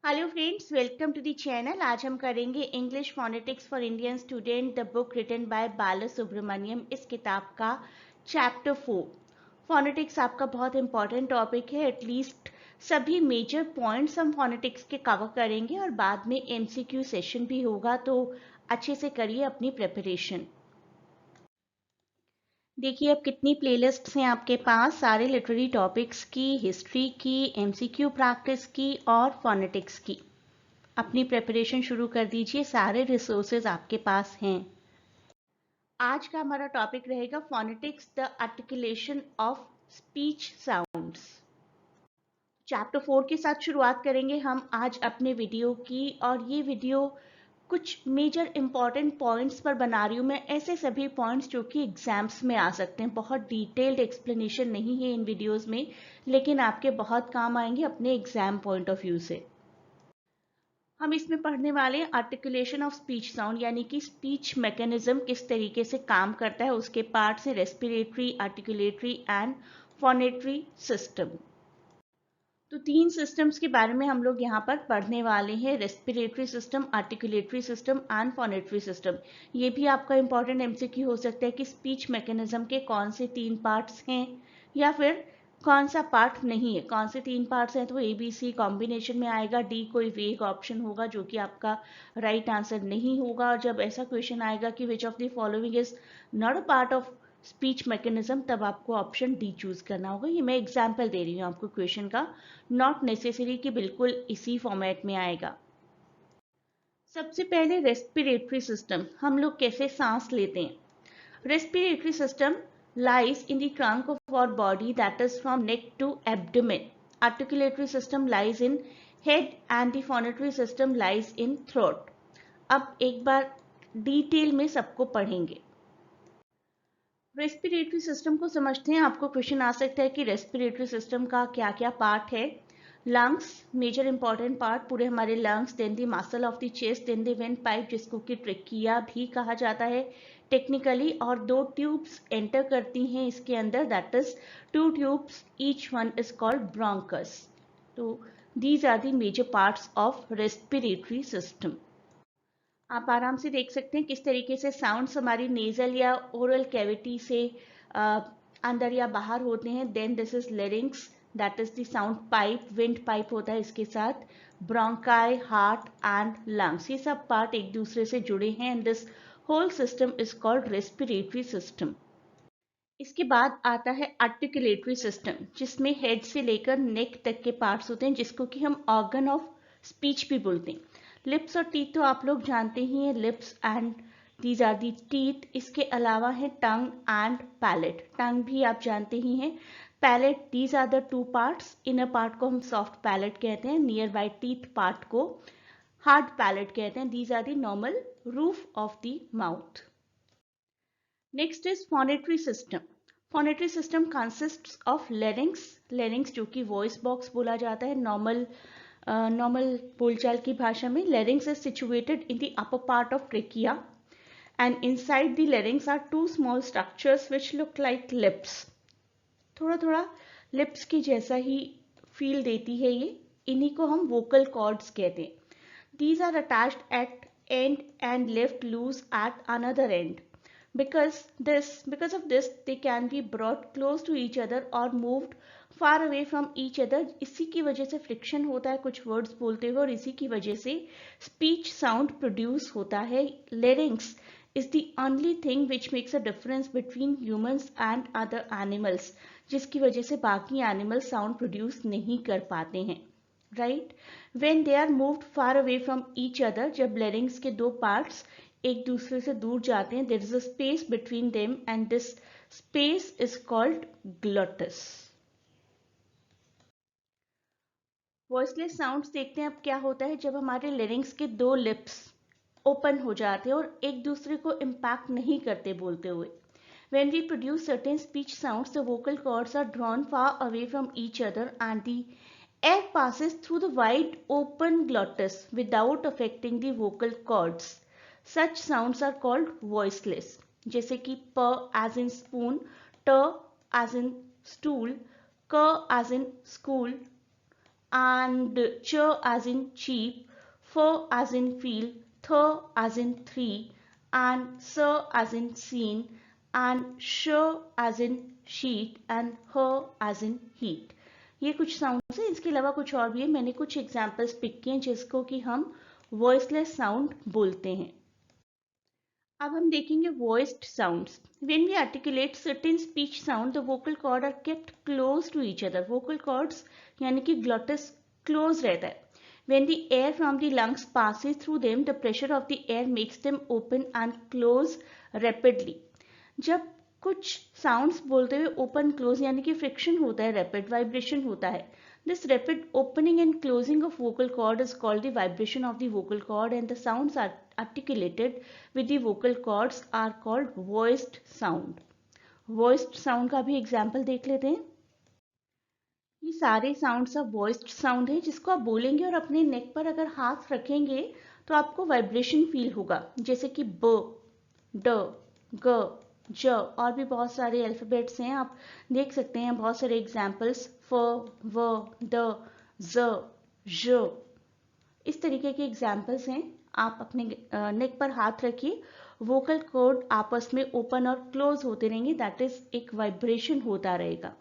Hello friends, welcome to the channel. आज हम करेंगे English phonetics for Indian student, the book written by Bala Subramaniam. इस किताब का चैप्टर 4 फोनेटिक्स आपका बहुत इंपॉर्टेंट टॉपिक है। एटलीस्ट सभी मेजर पॉइंट्स हम फोनेटिक्स के कवर करेंगे और बाद में एमसीक्यू सेशन भी होगा, तो अच्छे से करिए अपनी प्रिपरेशन। देखिए अब कितनी प्लेलिस्ट्स हैं आपके पास, सारे लिटरेरी टॉपिक्स की, हिस्ट्री की, एमसीक्यू प्रैक्टिस की और फोनेटिक्स की। अपनी प्रिपरेशन शुरू कर दीजिए, सारे रिसोर्सेज आपके पास हैं। आज का हमारा टॉपिक रहेगा phonetics, the articulation of speech sounds. Chapter 4 के साथ शुरुआत करेंगे हम आज अपने वीडियो की, और ये वीडियो कुछ मेजर इंपॉर्टेंट पॉइंट्स पर बना रही हूँ मैं, ऐसे सभी पॉइंट्स जो कि एग्जाम्स में आ सकते हैं। बहुत डिटेल्ड एक्सप्लेनेशन नहीं है इन वीडियोस में, लेकिन आपके बहुत काम आएंगे अपने एग्जाम पॉइंट ऑफ व्यू से। हम इसमें पढ़ने वाले हैं आर्टिकुलेशन ऑफ स्पीच साउंड, यानी कि स्पीच मैकेनिज्म किस तरीके से काम करता है। उसके पार्ट्स हैं respiratory, articulatory and phonatory system. तो तीन सिस्टम्स के बारे में हम लोग यहाँ पर पढ़ने वाले हैं, respiratory system, articulatory system and phonatory system. ये भी आपका इंपॉर्टेंट एमसीक्यू हो सकता है कि स्पीच मैकेनिज्म के कौन से तीन पार्ट्स हैं, या फिर कौन सा पार्ट नहीं है। कौन से तीन पार्ट्स हैं, तो ए बी सी कॉम्बिनेशन में आएगा, डी कोई वेग ऑप्शन होगा जो कि आपका राइट आंसर नहीं होगा। और जब ऐसा क्वेश्चन आएगा कि which of the following is not a part of speech mechanism, तब आपको ऑप्शन डी चूज करना होगा। ये मैं एग्जाम्पल दे रही हूँ आपको क्वेश्चन का, नॉट नेसेसरी कि बिल्कुल इसी फॉर्मेट में आएगा। सबसे पहले रेस्पिरेटरी सिस्टम, हम लोग कैसे सांस लेते हैं। Respiratory system lies in the trunk of our body, that is from neck to abdomen. Articulatory system lies in head and the phonatory system lies in throat. अब एक बार डिटेल में सबको पढ़ेंगे। रेस्पिरेटरी सिस्टम को समझते हैं। आपको क्वेश्चन आ सकता है कि रेस्पिरेटरी सिस्टम का क्या क्या पार्ट है। लंग्स मेजर इंपॉर्टेंट पार्ट, पूरे हमारे lungs, then the muscle of the chest, then the wind pipe जिसको कि ट्रेकिया भी कहा जाता है टेक्निकली, और दो ट्यूब्स एंटर करती हैं इसके अंदर, that is two tubes, each one is called bronchus. तो these are the major parts of respiratory system. आप आराम से देख सकते हैं किस तरीके से साउंड्स हमारी नेजल या ओरल कैविटी से अंदर या बाहर होते हैं। Then this is larynx, that is the sound pipe, wind pipe होता है इसके साथ, ब्रोंकाई, हार्ट एंड लंग्स, ये सब पार्ट एक दूसरे से जुड़े हैं, and this whole system is called respiratory system. इसके बाद आता है आर्टिकुलेटरी सिस्टम, जिसमें हेड से लेकर नेक तक के पार्ट्स होते हैं, जिसको कि हम ऑर्गन ऑफ स्पीच भी बोलते हैं। लिप्स और टीथ तो आप लोग जानते ही हैं, lips and these are the teeth. इसके अलावा है टंग एंड पैलेट, टंग भी आप जानते ही हैं, palate, these are the two parts. Inner part को हम सॉफ्ट पैलेट कहते हैं, नियर बाय टीथ पार्ट को हार्ड पैलेट कहते हैं। These are the normal roof of the mouth. Next is phonatory system. Phonatory system consists of larynx, larynx जो कि voice box बोला जाता है नॉर्मल बोलचाल की भाषा में। Larynx is situated in the upper part of trachea, and inside the larynx are two small structures which look like lips. थोड़ा थोड़ा लिप्स की जैसा ही फील देती है ये, इन्हीं को हम वोकल कॉर्ड्स कहते हैं। These are attached at end and left loose at another end. Because of this, they can be brought close to each other or moved far away from each other. इसी की वजह से friction होता है कुछ words बोलते हुए, और इसी की वजह से स्पीच साउंड प्रोड्यूस होता है। Larynx is the only thing which makes a difference between humans and other animals, जिसकी वजह से बाकी एनिमल साउंड प्रोड्यूस नहीं कर पाते हैं। Right, when they are moved far away from each other, जब लेरिंग्स के दो पार्ट्स एक दूसरे से दूर जाते हैं, there is a space between them and this space is called glottis. Voiceless sounds देखते हैं अब क्या होता है जब हमारे लेरिंग्स के दो लिप्स ओपन हो जाते हैं और एक दूसरे को इम्पैक्ट नहीं करते बोलते हुए। When we produce certain speech sounds, the vocal cords are drawn far away from each other and the air passes through the wide open glottis without affecting the vocal cords. Such sounds are called voiceless. जैसे कि p as in spoon, t as in stool, k as in school, and ch as in cheap, f as in feel, th as in three, and s as in seen, and sh as in sheet, and h as in heat. ये कुछ sounds हैं, इसके अलावा कुछ और भी है. मैंने कुछ एग्जाम्पल्स पिक किए हैं जिसको कि हम वॉइसलेस साउंड बोलते हैं. अब हम देखेंगे voiced sounds. When we articulate certain speech sound the vocal cord are kept close to each other. Vocal cords यानी कि ग्लॉटिस क्लोज रहता है. When the air from the lungs passes through them, the pressure of the air makes them open and close rapidly. जब कुछ sounds बोलते हुए open close यानी कि फ्रिक्शन होता है, रैपिड वाइब्रेशन होता है. This rapid opening and closing of vocal cord is called the vibration of the vocal cord, and the sounds are articulated with the vocal cords are called voiced sound. Voiced sound का भी example देख लेते हैं. ये सारे sounds अब voiced sound है जिसको आप बोलेंगे और अपने नेक पर अगर हाथ रखेंगे तो आपको वाइब्रेशन फील होगा, जैसे कि ब, ड, ग, ज और भी बहुत सारे अल्फाबेट्स हैं. आप देख सकते हैं बहुत सारे एग्जाम्पल्स, फ, व, द, ज, ज. इस तरीके के एग्जाम्पल्स हैं. आप अपने नेक पर हाथ रखिए, वोकल कॉर्ड आपस में ओपन और क्लोज होते रहेंगे, दैट इज एक वाइब्रेशन होता रहेगा.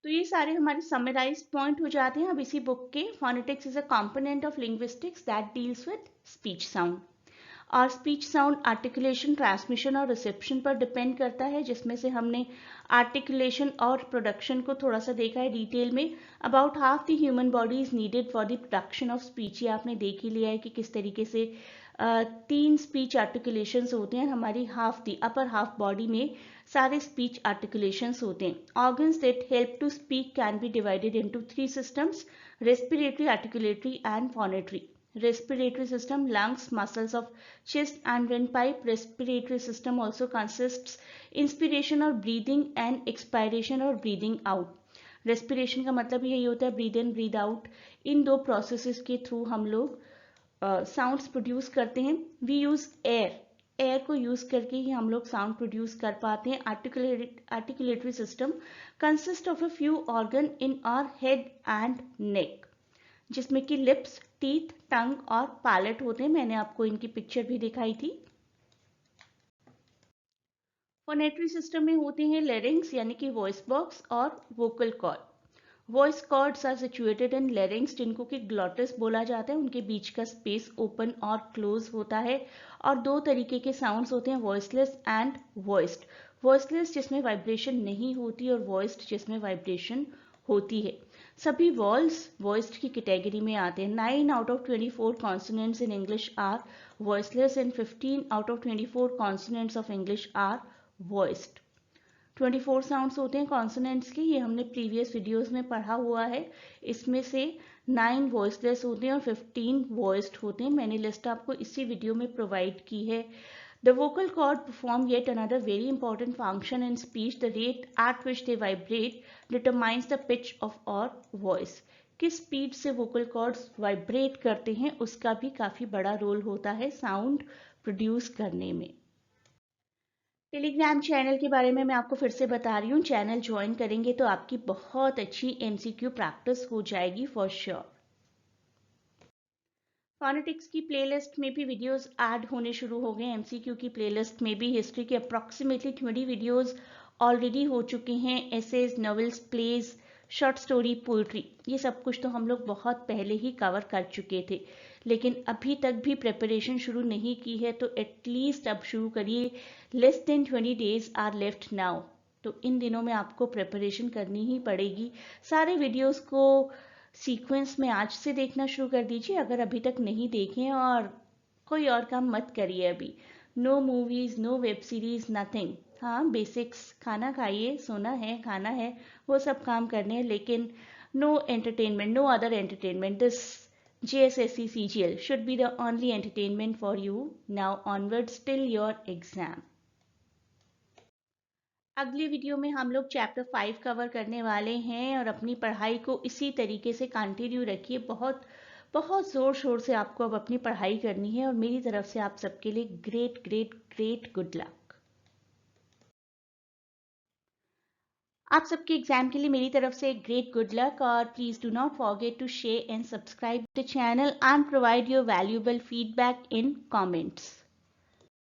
तो ये सारे हमारे समराइज पॉइंट हो जाते हैं अब इसी बुक के. Phonetics is a component of linguistics that deals with speech sound. और स्पीच साउंड आर्टिकुलेशन, ट्रांसमिशन और रिसेप्शन पर डिपेंड करता है, जिसमें से हमने आर्टिकुलेशन और प्रोडक्शन को थोड़ा सा देखा है डिटेल में. About half the human body is needed for the production of speech. ये आपने देख ही लिया है कि किस तरीके से 3 स्पीच आर्टिकुलेशंस होते हैं. हमारी half the upper half body में सारे स्पीच आर्टिकुलेशंस होते हैं. Organs that help to speak can be divided into 3 systems: respiratory, articulatory and phonatory. Respiratory system, lungs, muscles of chest and windpipe. Respiratory system also consists inspiration और breathing and expiration और breathing out. respiration का मतलब यही होता है breathe in breathe out. इन दो processes के through हम लोग साउंड्स प्रोड्यूस करते हैं. वी यूज एयर को यूज करके ही हम लोग साउंड प्रोड्यूस कर पाते हैं. Articulatory system consist of a few organ in our head and neck, जिसमें कि लिप्स, टीथ, टंग और पैलेट होते हैं. मैंने आपको इनकी पिक्चर भी दिखाई थी. फोनेटरी सिस्टम में होते हैं लेरिंग्स यानी कि वॉइस बॉक्स और vocal cord. Voice cords are situated in larynx, जिनको कि ग्लॉटिस बोला जाता है. उनके बीच का स्पेस ओपन और क्लोज होता है. और दो तरीके के साउंड्स होते हैं, वॉइसलेस एंड वॉइस्ड. वॉइसलेस जिसमें वाइब्रेशन नहीं होती और वॉइस्ड जिसमें वाइब्रेशन होती है. सभी वॉल्स वॉइस्ड की कैटेगरी में आते हैं. 9 out of 24 consonants in English are voiceless and 15 out of 24 consonants of English are voiced. 24 sounds होते हैं कॉन्सोनेंट्स के, ये हमने प्रीवियस वीडियोस में पढ़ा हुआ है. इसमें से 9 वॉइसलेस होते हैं और 15 वॉइस्ड होते हैं. मैंने लिस्ट आपको इसी वीडियो में प्रोवाइड की है. The vocal cord perform yet another very important function in speech. The rate at which they vibrate determines the pitch of our voice. किस स्पीड से वोकल कॉर्ड्स वाइब्रेट करते हैं उसका भी काफी बड़ा रोल होता है साउंड प्रोड्यूस करने में. टेलीग्राम चैनल के बारे में मैं आपको फिर से बता रही हूँ. चैनल ज्वाइन करेंगे तो आपकी बहुत अच्छी MCQ प्रैक्टिस हो जाएगी फॉर श्योर. फोनेटिक्स की प्लेलिस्ट में भी वीडियोस ऐड होने शुरू हो गए. MCQ की प्लेलिस्ट में भी हिस्ट्री के अप्रॉक्सीमेटली 20 वीडियोस ऑलरेडी हो चुके हैं. Essays, novels, plays, short story, poetry, ये सब कुछ तो हम लोग बहुत पहले ही कवर कर चुके थे, लेकिन अभी तक भी प्रिपरेशन शुरू नहीं की है तो एटलीस्ट अब शुरू करिए. Less than 20 days are left now, तो इन दिनों में आपको प्रिपरेशन करनी ही पड़ेगी. सारे वीडियोस को सीक्वेंस में आज से देखना शुरू कर दीजिए अगर अभी तक नहीं देखें, और कोई और काम मत करिए अभी. No movies, no web series, nothing. हाँ, बेसिक्स, खाना खाइए, सोना है, खाना है, वो सब काम करने हैं, लेकिन no entertainment, no other entertainment. This JSSC CGL should be the only entertainment for you now onwards till your exam. अगली वीडियो में हम लोग चैप्टर 5 कवर करने वाले हैं और अपनी पढ़ाई को इसी तरीके से कंटिन्यू रखिए. बहुत बहुत ज़ोर शोर से आपको अब अपनी पढ़ाई करनी है और मेरी तरफ से आप सबके लिए great great great good luck. आप सबके एग्जाम के लिए मेरी तरफ से ग्रेट गुड लक, और please do not forget to share and subscribe the channel and provide your valuable feedback in comments.